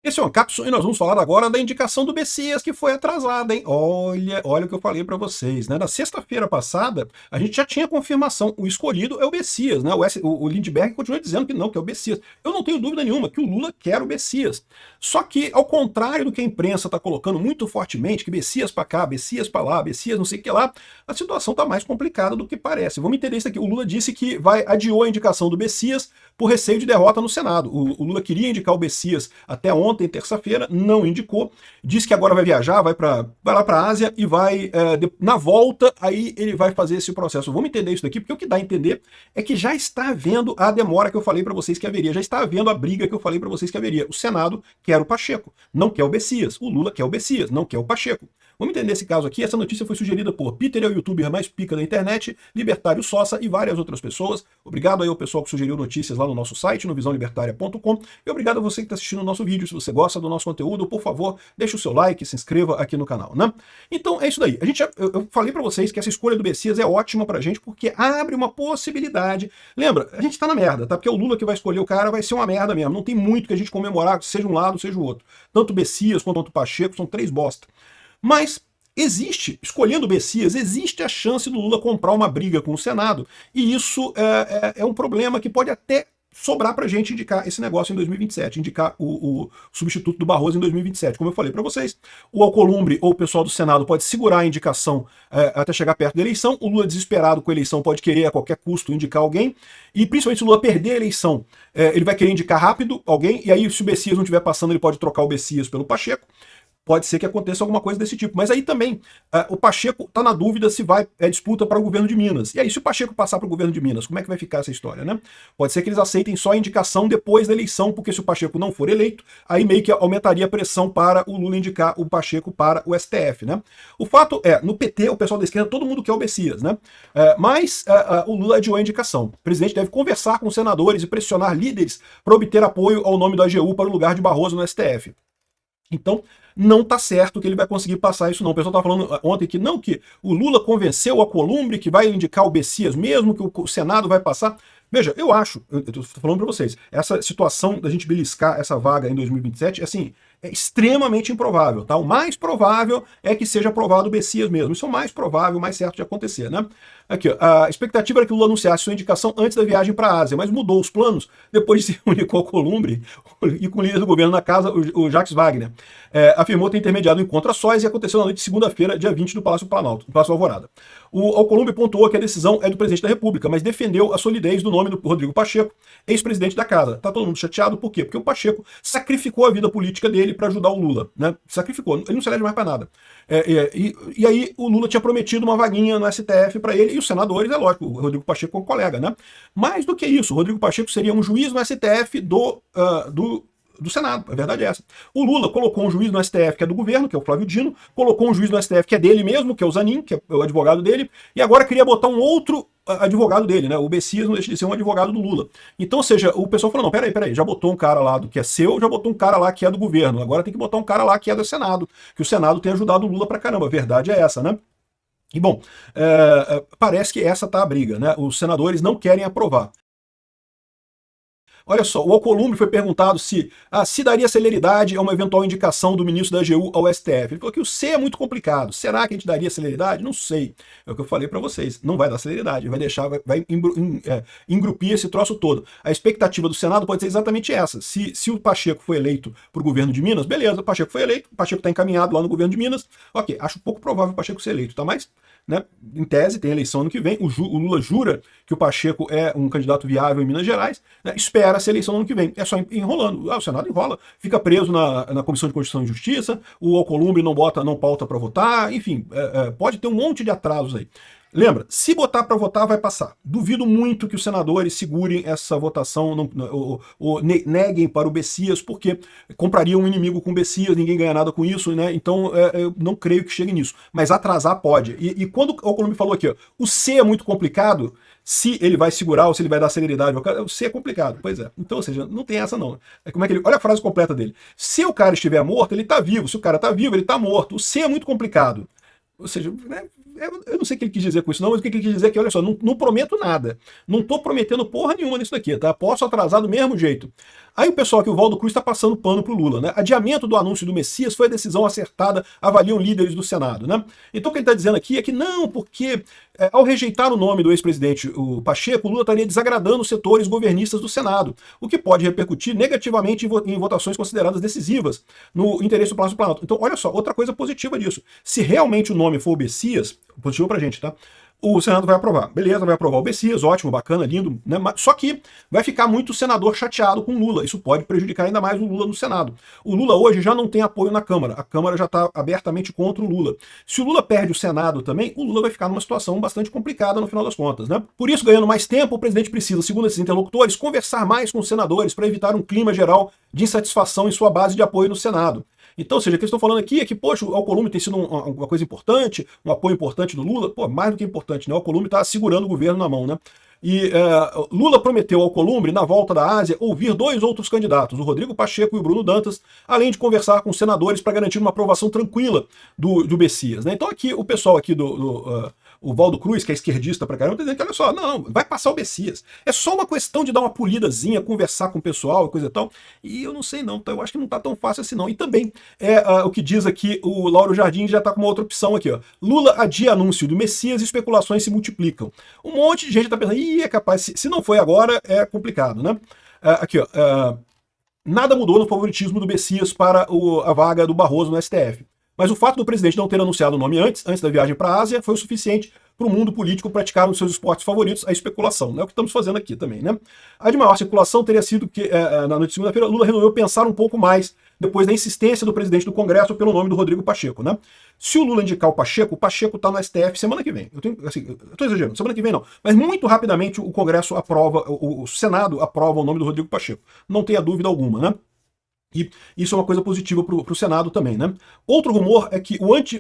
Esse é uma cápsula e nós vamos falar agora da indicação do Messias que foi atrasada, hein? Olha o que eu falei para vocês, né? Na sexta-feira passada, a gente já tinha confirmação. O escolhido é o Messias, né? O Lindbergh continua dizendo que não, que é o Messias. Eu não tenho dúvida nenhuma que o Lula quer o Messias. Só que, ao contrário do que a imprensa está colocando muito fortemente, que Messias para cá, Messias para lá, Messias não sei o que lá, a situação está mais complicada do que parece. Vamos entender isso aqui. O Lula disse que adiou a indicação do Messias por receio de derrota no Senado. O Lula queria indicar o Messias até ontem, terça-feira, não indicou. Diz que agora vai viajar, vai lá para a Ásia e na volta, aí ele vai fazer esse processo. Vamos entender isso daqui, porque o que dá a entender é que já está havendo a demora que eu falei para vocês que haveria, já está havendo a briga que eu falei para vocês que haveria. O Senado quer o Pacheco, não quer o Messias. O Lula quer o Messias, não quer o Pacheco. Vamos entender esse caso aqui. Essa notícia foi sugerida por Peter, é o youtuber mais pica da internet, Libertário Sossa e várias outras pessoas. Obrigado aí ao pessoal que sugeriu notícias lá no nosso site, no visãolibertaria.com. E obrigado a você que está assistindo o nosso vídeo. Se você gosta do nosso conteúdo, por favor, deixe o seu like, se inscreva aqui no canal, né? Então é isso daí. Eu falei para vocês que essa escolha do Messias é ótima pra gente, porque abre uma possibilidade. Lembra, a gente tá na merda, tá? Porque o Lula que vai escolher o cara vai ser uma merda mesmo. Não tem muito que a gente comemorar, seja um lado, seja o outro. Tanto o Messias quanto o Pacheco são três bosta. Mas existe, escolhendo o Messias, existe a chance do Lula comprar uma briga com o Senado, e isso é um problema que pode até sobrar pra gente indicar esse negócio em 2027, indicar o substituto do Barroso em 2027. Como eu falei para vocês, o Alcolumbre ou o pessoal do Senado pode segurar a indicação até chegar perto da eleição, o Lula desesperado com a eleição pode querer a qualquer custo indicar alguém, e principalmente se o Lula perder a eleição, ele vai querer indicar rápido alguém, e aí se o Messias não estiver passando, ele pode trocar o Messias pelo Pacheco. Pode ser que aconteça alguma coisa desse tipo. Mas aí também, o Pacheco está na dúvida se vai disputa para o governo de Minas. E aí, se o Pacheco passar para o governo de Minas, como é que vai ficar essa história, né? Pode ser que eles aceitem só a indicação depois da eleição, porque se o Pacheco não for eleito, aí meio que aumentaria a pressão para o Lula indicar o Pacheco para o STF, né? O fato é, no PT, o pessoal da esquerda, todo mundo quer o Messias, né? Mas o Lula adiou a indicação. O presidente deve conversar com os senadores e pressionar líderes para obter apoio ao nome do AGU para o lugar de Barroso no STF. Então, não está certo que ele vai conseguir passar isso não. O pessoal estava falando ontem que não, que o Lula convenceu a Alcolumbre que vai indicar o Messias mesmo, que o Senado vai passar. Veja, eu estou falando para vocês, essa situação da gente beliscar essa vaga em 2027, assim, é extremamente improvável, tá? O mais provável é que seja aprovado o Messias mesmo. Isso é o mais provável, o mais certo de acontecer, né? Aqui, ó, a expectativa era que o Lula anunciasse sua indicação antes da viagem para a Ásia, mas mudou os planos depois de se reunir com o Alcolumbre e com o líder do governo na casa, o Jacques Wagner. Afirmou ter intermediado o encontro a sós e aconteceu na noite de segunda-feira, dia 20, no Palácio Planalto, no Palácio Alvorada. O Alcolumbre pontuou que a decisão é do presidente da República, mas defendeu a solidez do nome do Rodrigo Pacheco, ex-presidente da casa. Tá todo mundo chateado, por quê? Porque o Pacheco sacrificou a vida política dele para ajudar o Lula, né? Sacrificou, ele não se elege mais para nada. E aí o Lula tinha prometido uma vaguinha no STF para ele, e os senadores, é lógico, o Rodrigo Pacheco é um colega, né? Mais do que isso, o Rodrigo Pacheco seria um juiz no STF do Senado, a verdade é essa. O Lula colocou um juiz no STF que é do governo, que é o Flávio Dino, colocou um juiz no STF que é dele mesmo, que é o Zanin, que é o advogado dele, e agora queria botar um outro advogado dele, né? O Messias não deixa de ser um advogado do Lula. Então, ou seja, o pessoal falou, não, peraí, já botou um cara lá do que é seu, já botou um cara lá que é do governo, agora tem que botar um cara lá que é do Senado, que o Senado tem ajudado o Lula pra caramba, a verdade é essa, né? E bom, parece que essa tá a briga, né? Os senadores não querem aprovar. Olha só, o Alcolumbre foi perguntado se daria celeridade a uma eventual indicação do ministro da AGU ao STF. Ele falou que o C é muito complicado. Será que a gente daria celeridade? Não sei. É o que eu falei para vocês. Não vai dar celeridade. Vai deixar, vai engrupir esse troço todo. A expectativa do Senado pode ser exatamente essa. Se o Pacheco foi eleito para o governo de Minas, beleza, o Pacheco foi eleito, o Pacheco está encaminhado lá no governo de Minas. Ok, acho pouco provável o Pacheco ser eleito, tá? Mas, né, em tese, tem eleição ano que vem. O Lula jura que o Pacheco é um candidato viável em Minas Gerais, né? Espera essa eleição no ano que vem. É só enrolando. O Senado enrola, fica preso na Comissão de Constituição e Justiça, o Alcolumbre não pauta para votar, enfim, pode ter um monte de atrasos aí. Lembra, se botar para votar, vai passar. Duvido muito que os senadores segurem essa votação, ou neguem para o Messias, porque comprariam um inimigo com o Messias, ninguém ganha nada com isso, né? Então, eu não creio que chegue nisso. Mas atrasar pode. E quando o Alcolumbre falou aqui, ó, o C é muito complicado, se ele vai segurar ou se ele vai dar celeridade, o C é complicado. Pois é. Então, ou seja, não tem essa não. Como é que ele... Olha a frase completa dele. Se o cara estiver morto, ele está vivo. Se o cara está vivo, ele está morto. O C é muito complicado. Ou seja, né, eu não sei o que ele quis dizer com isso não, mas o que ele quis dizer é que, olha só, não prometo nada. Não estou prometendo porra nenhuma nisso daqui, tá? Posso atrasar do mesmo jeito. Aí o pessoal aqui, o Valdo Cruz, está passando pano pro Lula, né? Adiamento do anúncio do Messias foi a decisão acertada, avaliam líderes do Senado, né? Então o que ele está dizendo aqui é que não, porque ao rejeitar o nome do ex-presidente, o Pacheco, o Lula estaria desagradando os setores governistas do Senado, o que pode repercutir negativamente em votações consideradas decisivas no interesse do Palácio do Planalto. Então, olha só, outra coisa positiva disso. Se realmente o nome for o Messias, positivo pra gente, tá? O Senado vai aprovar. Beleza, vai aprovar o Messias, ótimo, bacana, lindo, né? Só que vai ficar muito senador chateado com o Lula. Isso pode prejudicar ainda mais o Lula no Senado. O Lula hoje já não tem apoio na Câmara. A Câmara já está abertamente contra o Lula. Se o Lula perde o Senado também, o Lula vai ficar numa situação bastante complicada no final das contas, né? Por isso, ganhando mais tempo, o presidente precisa, segundo esses interlocutores, conversar mais com os senadores para evitar um clima geral de insatisfação em sua base de apoio no Senado. Então, ou seja, o que eles estão falando aqui é que, poxa, o Alcolumbre tem sido uma coisa importante, um apoio importante do Lula. Pô, mais do que importante, né? O Alcolumbre está segurando o governo na mão, né? E Lula prometeu ao Alcolumbre, na volta da Ásia, ouvir 2 outros candidatos, o Rodrigo Pacheco e o Bruno Dantas, além de conversar com senadores para garantir uma aprovação tranquila do Messias, né? Então aqui, o pessoal aqui o Valdo Cruz, que é esquerdista pra caramba, tá dizendo que, olha só, não, vai passar o Messias. É só uma questão de dar uma polidazinha, conversar com o pessoal e coisa e tal. E eu não sei não, tá? Eu acho que não tá tão fácil assim não. E também, o que diz aqui, o Lauro Jardim já tá com uma outra opção aqui, ó. Lula adia anúncio do Messias e especulações se multiplicam. Um monte de gente tá pensando, ih, é capaz, se não foi agora, é complicado, né? Aqui, ó, nada mudou no favoritismo do Messias para a vaga do Barroso no STF. Mas o fato do presidente não ter anunciado o nome antes da viagem para a Ásia, foi o suficiente para o mundo político praticar nos seus esportes favoritos a especulação. É o que estamos fazendo aqui também, né? A de maior circulação teria sido que, na noite de segunda-feira, Lula resolveu pensar um pouco mais depois da insistência do presidente do Congresso pelo nome do Rodrigo Pacheco, né? Se o Lula indicar o Pacheco está no STF semana que vem. Eu estou exagerando, semana que vem não. Mas muito rapidamente o Congresso aprova, o Senado aprova o nome do Rodrigo Pacheco. Não tenha dúvida alguma, né? E isso é uma coisa positiva para o Senado também, né? Outro rumor é que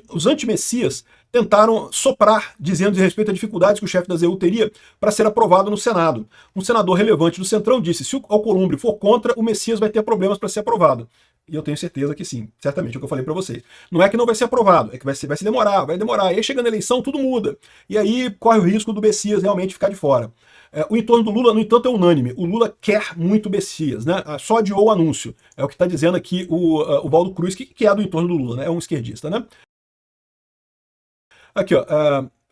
os anti-messias tentaram soprar, dizendo de respeito a dificuldades que o chefe da AGU teria para ser aprovado no Senado. Um senador relevante do Centrão disse, se o Alcolumbre for contra, o Messias vai ter problemas para ser aprovado. E eu tenho certeza que sim, certamente, é o que eu falei para vocês. Não é que não vai ser aprovado, é que vai se demorar, vai demorar. E aí chegando a eleição, tudo muda. E aí corre o risco do Messias realmente ficar de fora. O entorno do Lula, no entanto, é unânime. O Lula quer muito Messias, né? Só adiou o anúncio. É o que está dizendo aqui o Valdo Cruz, que é do entorno do Lula, né? É um esquerdista, né? Aqui, ó.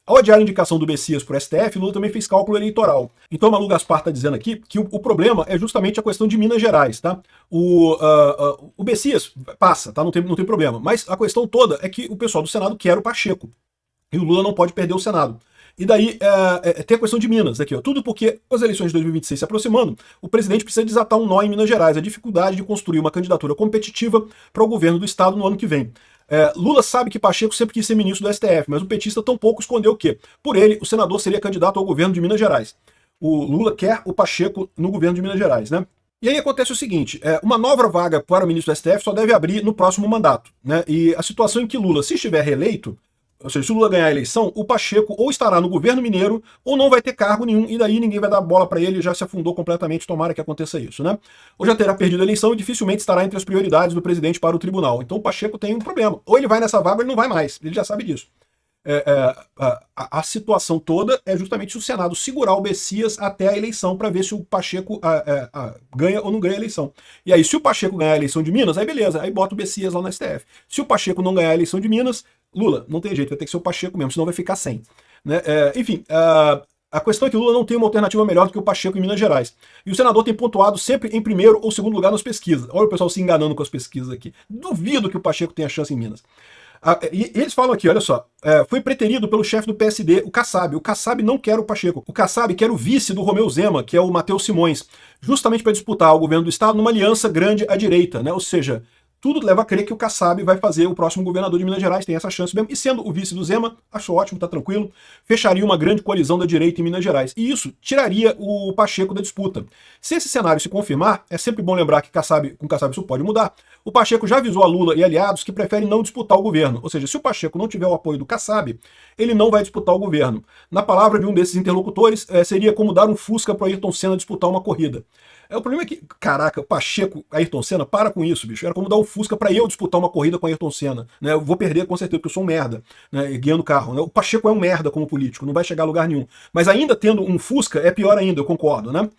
Ao adiar a indicação do Messias para o STF, Lula também fez cálculo eleitoral. Então, Malu Gaspar está dizendo aqui que o problema é justamente a questão de Minas Gerais, tá? O Messias passa, tá? Não tem problema. Mas a questão toda é que o pessoal do Senado quer o Pacheco. E o Lula não pode perder o Senado. E daí tem a questão de Minas aqui, ó. Tudo porque, com as eleições de 2026 se aproximando, o presidente precisa desatar um nó em Minas Gerais, a dificuldade de construir uma candidatura competitiva para o governo do estado no ano que vem. Lula sabe que Pacheco sempre quis ser ministro do STF, mas o petista tampouco escondeu o quê? Por ele, o senador seria candidato ao governo de Minas Gerais. O Lula quer o Pacheco no governo de Minas Gerais, né? E aí acontece o seguinte, uma nova vaga para o ministro do STF só deve abrir no próximo mandato, né? E a situação em que Lula, se estiver reeleito, ou seja, se o Lula ganhar a eleição, o Pacheco ou estará no governo mineiro ou não vai ter cargo nenhum, e daí ninguém vai dar bola para ele, já se afundou completamente, tomara que aconteça isso, né? Ou já terá perdido a eleição e dificilmente estará entre as prioridades do presidente para o tribunal. Então o Pacheco tem um problema. Ou ele vai nessa vaga ou ele não vai mais, ele já sabe disso. A situação toda é justamente o Senado segurar o Messias até a eleição para ver se o Pacheco ganha ou não ganha a eleição. E aí, se o Pacheco ganhar a eleição de Minas, aí beleza, aí bota o Messias lá no STF. Se o Pacheco não ganhar a eleição de Minas, Lula, não tem jeito, vai ter que ser o Pacheco mesmo, senão vai ficar sem. Né? Enfim, a questão é que o Lula não tem uma alternativa melhor do que o Pacheco em Minas Gerais. E o senador tem pontuado sempre em primeiro ou segundo lugar nas pesquisas. Olha o pessoal se enganando com as pesquisas aqui. Duvido que o Pacheco tenha chance em Minas. E eles falam aqui, olha só, foi preterido pelo chefe do PSD, o Kassab. O Kassab não quer o Pacheco. O Kassab quer o vice do Romeu Zema, que é o Matheus Simões, justamente para disputar o governo do estado numa aliança grande à direita, né? Ou seja, tudo leva a crer que o Kassab vai fazer o próximo governador de Minas Gerais, tem essa chance mesmo. E sendo o vice do Zema, acho ótimo, tá tranquilo, fecharia uma grande coalizão da direita em Minas Gerais. E isso tiraria o Pacheco da disputa. Se esse cenário se confirmar, é sempre bom lembrar que com Kassab isso pode mudar. O Pacheco já avisou a Lula e aliados que preferem não disputar o governo. Ou seja, se o Pacheco não tiver o apoio do Kassab, ele não vai disputar o governo. Na palavra de um desses interlocutores, seria como dar um Fusca para Ayrton Senna disputar uma corrida. O problema é que, caraca, Pacheco, Ayrton Senna, para com isso, bicho. Era como dar um Fusca para eu disputar uma corrida com Ayrton Senna. Né? Eu vou perder com certeza, porque eu sou um merda, né? Guiando carro. Né? O Pacheco é um merda como político, não vai chegar a lugar nenhum. Mas ainda tendo um Fusca, é pior ainda, eu concordo, né?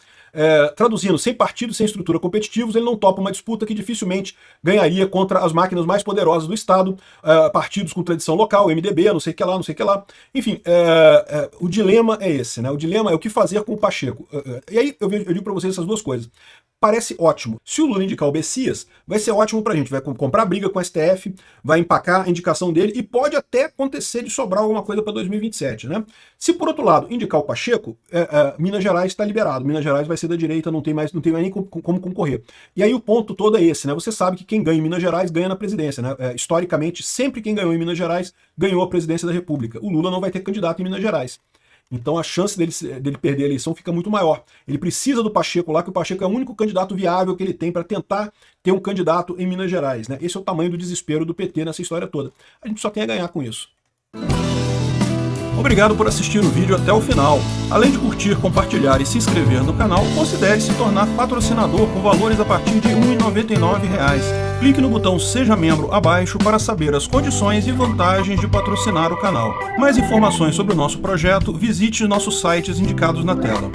Traduzindo, sem partidos, sem estrutura competitivos, ele não topa uma disputa que dificilmente ganharia contra as máquinas mais poderosas do Estado, partidos com tradição local, MDB, não sei o que lá, não sei o que lá. Enfim, o dilema é esse, né? O dilema é o que fazer com o Pacheco. E aí eu digo para vocês essas duas coisas. Parece ótimo. Se o Lula indicar o Bessias, vai ser ótimo pra gente. Vai comprar briga com o STF, vai empacar a indicação dele e pode até acontecer de sobrar alguma coisa para 2027, né? Se, por outro lado, indicar o Pacheco, Minas Gerais está liberado. Minas Gerais vai ser da direita, não tem mais nem como concorrer. E aí o ponto todo é esse, né? Você sabe que quem ganha em Minas Gerais ganha na presidência, né? Historicamente, sempre quem ganhou em Minas Gerais ganhou a presidência da República. O Lula não vai ter candidato em Minas Gerais. Então a chance dele perder a eleição fica muito maior. Ele precisa do Pacheco lá, que o Pacheco é o único candidato viável que ele tem para tentar ter um candidato em Minas Gerais, né? Esse é o tamanho do desespero do PT nessa história toda. A gente só tem a ganhar com isso. Obrigado por assistir o vídeo até o final. Além de curtir, compartilhar e se inscrever no canal, considere se tornar patrocinador com valores a partir de R$ 1,99. Clique no botão Seja Membro abaixo para saber as condições e vantagens de patrocinar o canal. Mais informações sobre o nosso projeto, visite nossos sites indicados na tela.